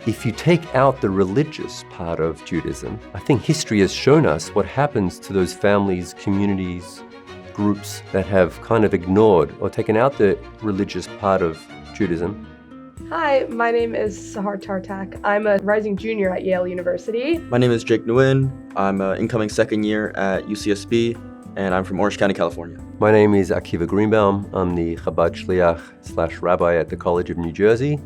if you take out the religious part of Judaism, I think history has shown us what happens to those families, communities, groups that have kind of ignored or taken out the religious part of Judaism. Hi, my name is Sahar Tartak. I'm a rising junior at Yale University. My name is Jake Newman. I'm an incoming second year at UCSB, and I'm from Orange County, California. My name is Akiva Greenbaum. I'm the Chabad Shliach / Rabbi at the College of New Jersey,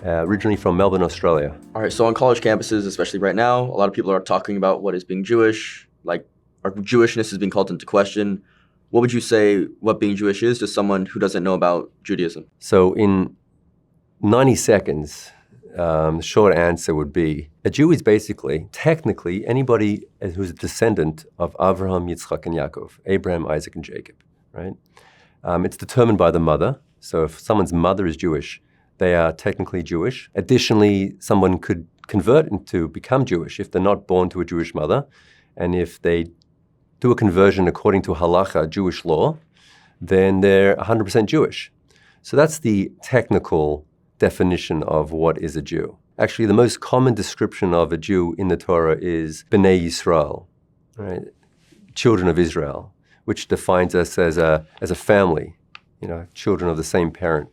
originally from Melbourne, Australia. All right, so on college campuses, especially right now, a lot of people are talking about what is being Jewish, like our Jewishness is being called into question. What would you say what being Jewish is to someone who doesn't know about Judaism? So in 90 seconds, the short answer would be, a Jew is basically, technically, anybody who's a descendant of Avraham, Yitzchak, and Yaakov, Abraham, Isaac, and Jacob, right? It's determined by the mother. So if someone's mother is Jewish, they are technically Jewish. Additionally, someone could convert to become Jewish if they're not born to a Jewish mother. And if they do a conversion according to halacha, Jewish law, then they're 100% Jewish. So that's the technical definition of what is a Jew. Actually, the most common description of a Jew in the Torah is Bnei Yisrael, right? Children of Israel, which defines us as a family, children of the same parent.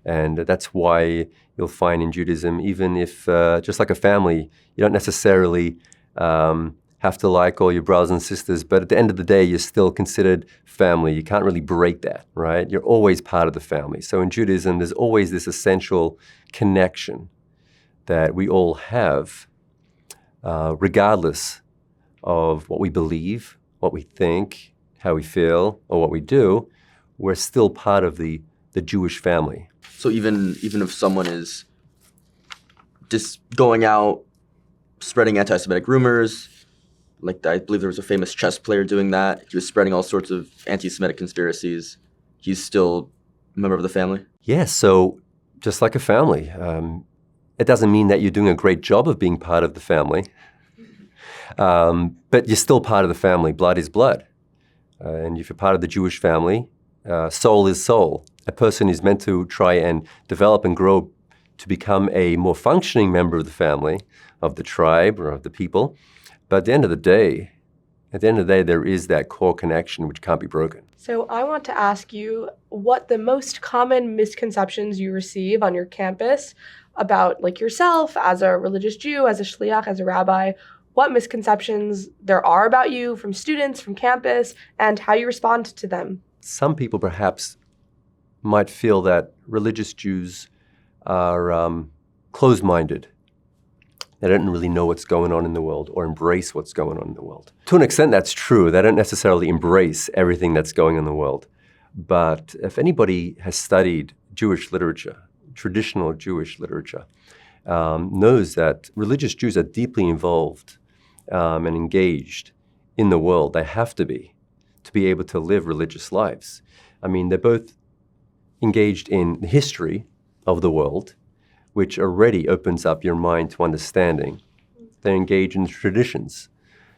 And that's why you'll find in Judaism, even if, just like a family, you don't necessarily have to like all your brothers and sisters, but at the end of the day, you're still considered family. You can't really break that, right? You're always part of the family. So in Judaism, there's always this essential connection that we all have, regardless of what we believe, what we think, how we feel, or what we do. We're still part of the Jewish family. So even if someone is just going out, spreading anti-Semitic rumors, like I believe there was a famous chess player doing that. He was spreading all sorts of anti-Semitic conspiracies. He's still a member of the family? Yes, so just like a family. It doesn't mean that you're doing a great job of being part of the family, but you're still part of the family. Blood is blood. And if you're part of the Jewish family, soul is soul. A person is meant to try and develop and grow to become a more functioning member of the family, of the tribe, or of the people. But at the end of the day, there is that core connection which can't be broken. So I want to ask you what the most common misconceptions you receive on your campus about yourself as a religious Jew, as a shliach, as a rabbi, what misconceptions there are about you from students, from campus, and how you respond to them. Some people perhaps might feel that religious Jews are closed-minded. They don't really know what's going on in the world or embrace what's going on in the world. To an extent, that's true. They don't necessarily embrace everything that's going on in the world. But if anybody has studied Jewish literature, traditional Jewish literature, knows that religious Jews are deeply involved and engaged in the world. They have to be able to live religious lives. I mean, they're both engaged in the history of the world, which already opens up your mind to understanding. They're engaged in traditions.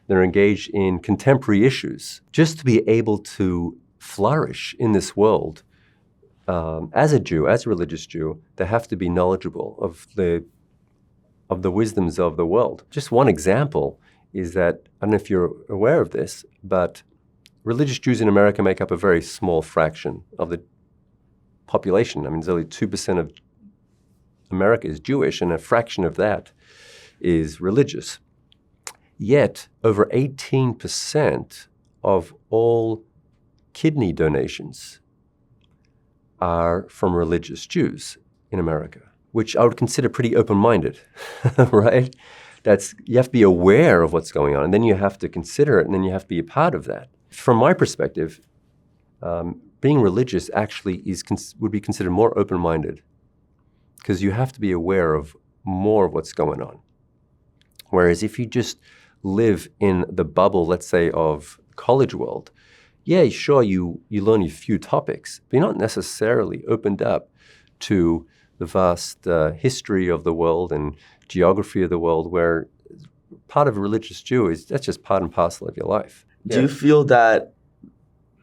They're engaged in contemporary issues. Just to be able to flourish in this world, as a Jew, as a religious Jew, they have to be knowledgeable of the wisdoms of the world. Just one example is that, I don't know if you're aware of this, but religious Jews in America make up a very small fraction of the population. I mean, there's only 2% of America is Jewish, and a fraction of that is religious. Yet, over 18% of all kidney donations are from religious Jews in America, which I would consider pretty open-minded, right? You have to be aware of what's going on, and then you have to consider it, and then you have to be a part of that. From my perspective, being religious actually would be considered more open-minded, because you have to be aware of more of what's going on. Whereas if you just live in the bubble, let's say, of college world, yeah, sure, you learn a few topics, but you're not necessarily opened up to the vast history of the world and geography of the world, where part of a religious Jew that's just part and parcel of your life. Do you feel that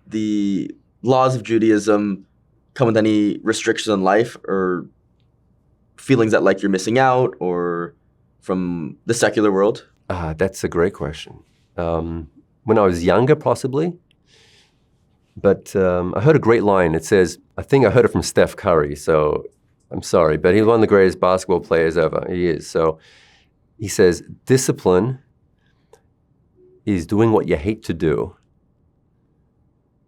the laws of Judaism come with any restrictions on life or feelings that you're missing out or from the secular world? That's a great question. When I was younger, possibly. But I heard a great line. It says, I think I heard it from Steph Curry, so I'm sorry, but he's one of the greatest basketball players ever. He is. So he says, discipline is doing what you hate to do,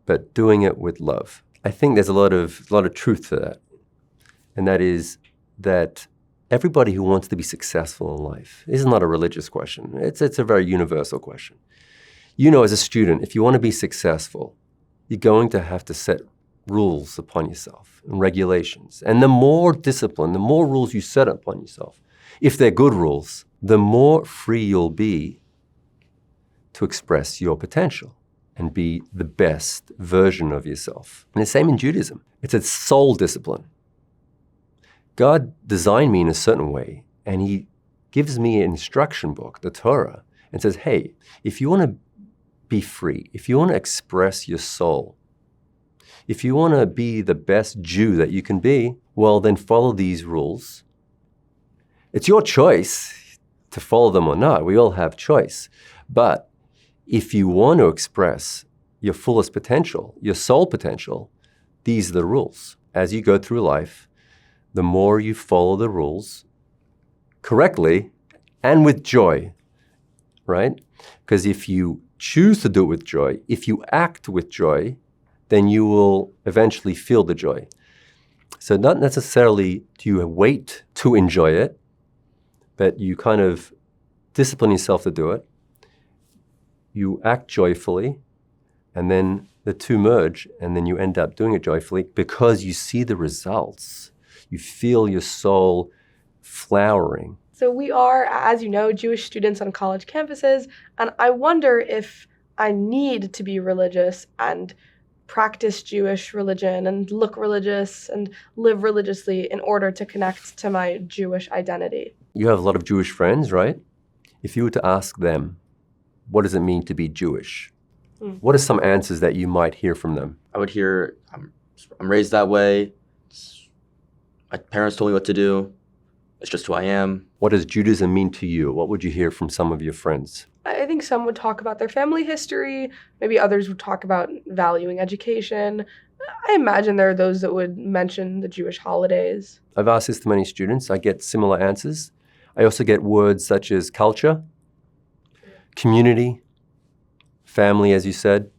but doing it with love. I think there's a lot of truth to that. And that is that everybody who wants to be successful in life, this is not a religious question. It's a very universal question. You know, as a student, if you want to be successful, you're going to have to set rules upon yourself and regulations. And the more discipline, the more rules you set upon yourself, if they're good rules, the more free you'll be to express your potential and be the best version of yourself. And the same in Judaism. It's a soul discipline. God designed me in a certain way, and he gives me an instruction book, the Torah, and says, hey, if you want to be free, if you want to express your soul, if you want to be the best Jew that you can be, well, then follow these rules. It's your choice to follow them or not. We all have choice. But if you want to express your fullest potential, your soul potential, these are the rules. As you go through life, the more you follow the rules correctly and with joy, right? Because if you choose to do it with joy, if you act with joy, then you will eventually feel the joy. So not necessarily do you wait to enjoy it, but you kind of discipline yourself to do it. You act joyfully, and then the two merge, and then you end up doing it joyfully because you see the results. You feel your soul flowering. So we are, as you know, Jewish students on college campuses, and I wonder if I need to be religious and practice Jewish religion and look religious and live religiously in order to connect to my Jewish identity. You have a lot of Jewish friends, right? If you were to ask them, what does it mean to be Jewish? What are some answers that you might hear from them? I would hear, I'm raised that way. My parents told me what to do. It's just who I am. What does Judaism mean to you? What would you hear from some of your friends? I think some would talk about their family history. Maybe others would talk about valuing education. I imagine there are those that would mention the Jewish holidays. I've asked this to many students. I get similar answers. I also get words such as culture, community, family, as you said,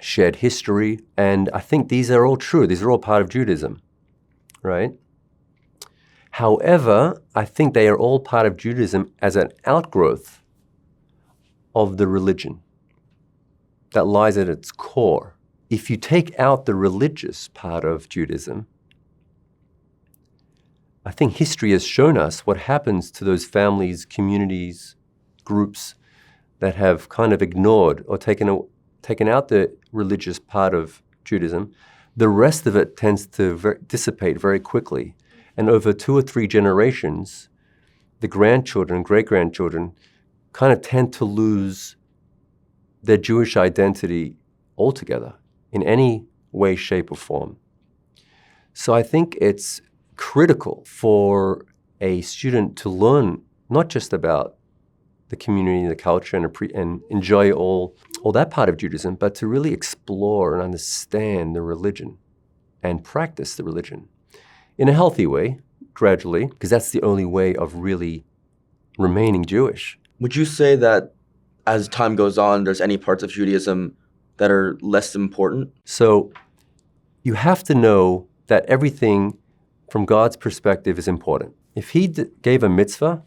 shared history. And I think these are all true. These are all part of Judaism, right? However, I think they are all part of Judaism as an outgrowth of the religion that lies at its core. If you take out the religious part of Judaism, I think history has shown us what happens to those families, communities, groups that have kind of ignored or taken out the religious part of Judaism. The rest of it tends to dissipate very quickly. And over 2 or 3 generations, the grandchildren, great-grandchildren, kind of tend to lose their Jewish identity altogether in any way, shape, or form. So I think it's critical for a student to learn not just about the community, the culture, and enjoy all that part of Judaism, but to really explore and understand the religion and practice the religion in a healthy way, gradually, because that's the only way of really remaining Jewish. Would you say that as time goes on, there's any parts of Judaism that are less important? So you have to know that everything from God's perspective is important. If he gave a mitzvah,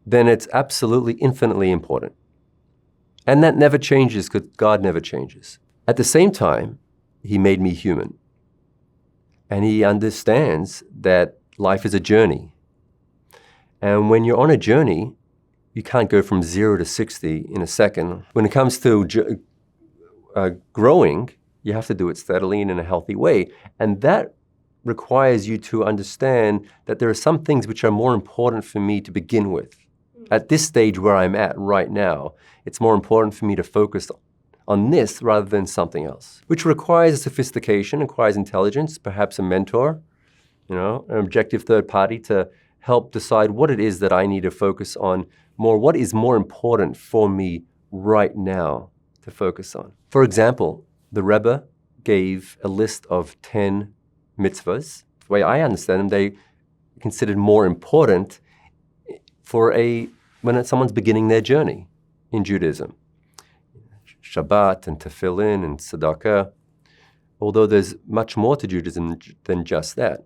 then it's absolutely infinitely important. And that never changes because God never changes. At the same time, he made me human. And he understands that life is a journey. And when you're on a journey, you can't go from 0 to 60 in a second. When it comes to growing, you have to do it steadily and in a healthy way. And that requires you to understand that there are some things which are more important for me to begin with. At this stage where I'm at right now, it's more important for me to focus on this rather than something else, which requires sophistication, requires intelligence, perhaps a mentor, an objective third party to help decide what it is that I need to focus on more, what is more important for me right now to focus on. For example, the Rebbe gave a list of 10 mitzvahs. The way I understand them, they considered more important for when someone's beginning their journey in Judaism. Shabbat and tefillin and tzedakah, although there's much more to Judaism than just that.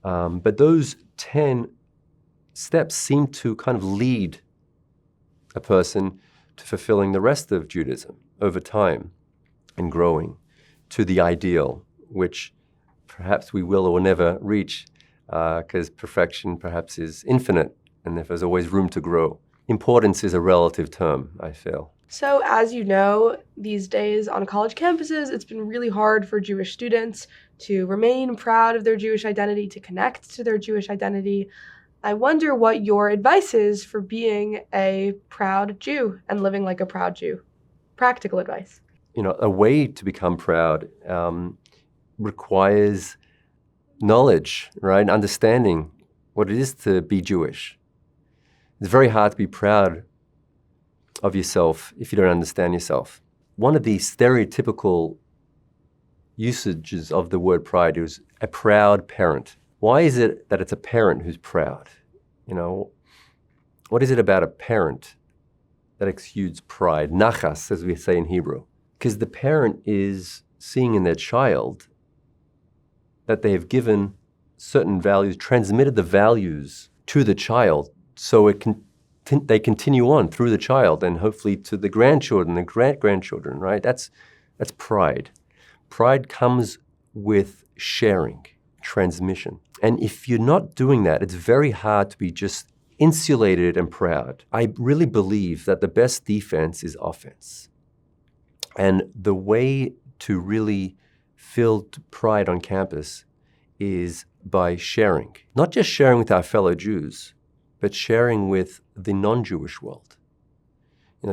But those 10 steps seem to kind of lead a person to fulfilling the rest of Judaism over time and growing to the ideal, which perhaps we will or will never reach, because perfection perhaps is infinite, and there's always room to grow. Importance is a relative term, I feel. So as you know, these days on college campuses, it's been really hard for Jewish students to remain proud of their Jewish identity, to connect to their Jewish identity. I wonder what your advice is for being a proud Jew and living like a proud Jew. Practical advice. A way to become proud requires knowledge, right? Understanding what it is to be Jewish. It's very hard to be proud of yourself if you don't understand yourself. One of the stereotypical usages of the word pride is a proud parent. Why is it that it's a parent who's proud? What is it about a parent that exudes pride? Nachas, as we say in Hebrew. Because the parent is seeing in their child that they have given certain values, transmitted the values to the child, so they continue on through the child and hopefully to the grandchildren, the great-grandchildren, right? That's pride. Pride comes with sharing, transmission. And if you're not doing that, it's very hard to be just insulated and proud. I really believe that the best defense is offense. And the way to really feel pride on campus is by sharing. Not just sharing with our fellow Jews, but sharing with the non-Jewish world.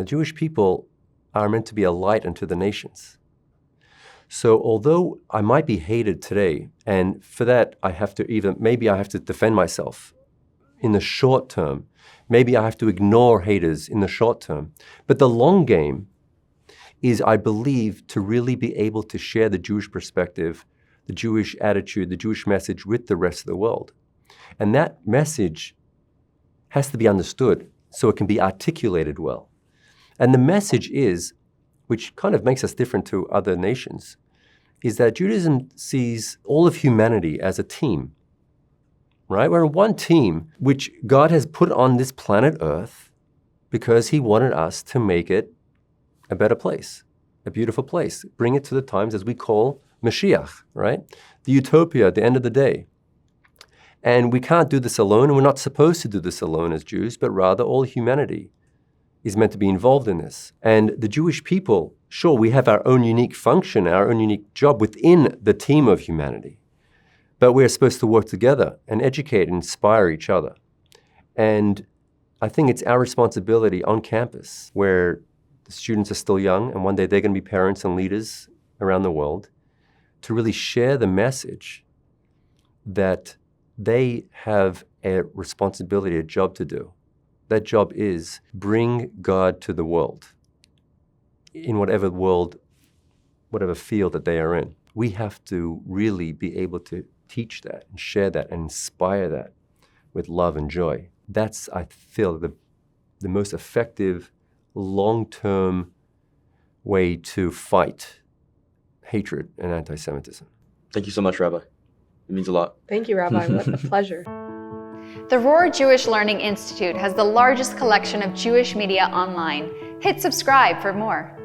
Jewish people are meant to be a light unto the nations. So although I might be hated today, and for that maybe I have to defend myself in the short term, maybe I have to ignore haters in the short term, but the long game is, I believe, to really be able to share the Jewish perspective, the Jewish attitude, the Jewish message with the rest of the world. And that message has to be understood so it can be articulated well. And the message is, which kind of makes us different to other nations, is that Judaism sees all of humanity as a team, right? We're one team, which God has put on this planet Earth because he wanted us to make it a better place, a beautiful place, bring it to the times as we call Mashiach, right? The utopia at the end of the day. And we can't do this alone, and we're not supposed to do this alone as Jews, but rather all humanity is meant to be involved in this. And the Jewish people, sure, we have our own unique function, our own unique job within the team of humanity, but we're supposed to work together and educate and inspire each other. And I think it's our responsibility on campus, where the students are still young, and one day they're going to be parents and leaders around the world, to really share the message that they have a responsibility, a job to do. That job is bring God to the world, in whatever world, whatever field that they are in. We have to really be able to teach that and share that and inspire that with love and joy. That's, I feel, the most effective, long-term way to fight hatred and anti-Semitism. Thank you so much, Rabbi. It means a lot. Thank you, Rabbi. What a pleasure. The Rohr Jewish Learning Institute has the largest collection of Jewish media online. Hit subscribe for more.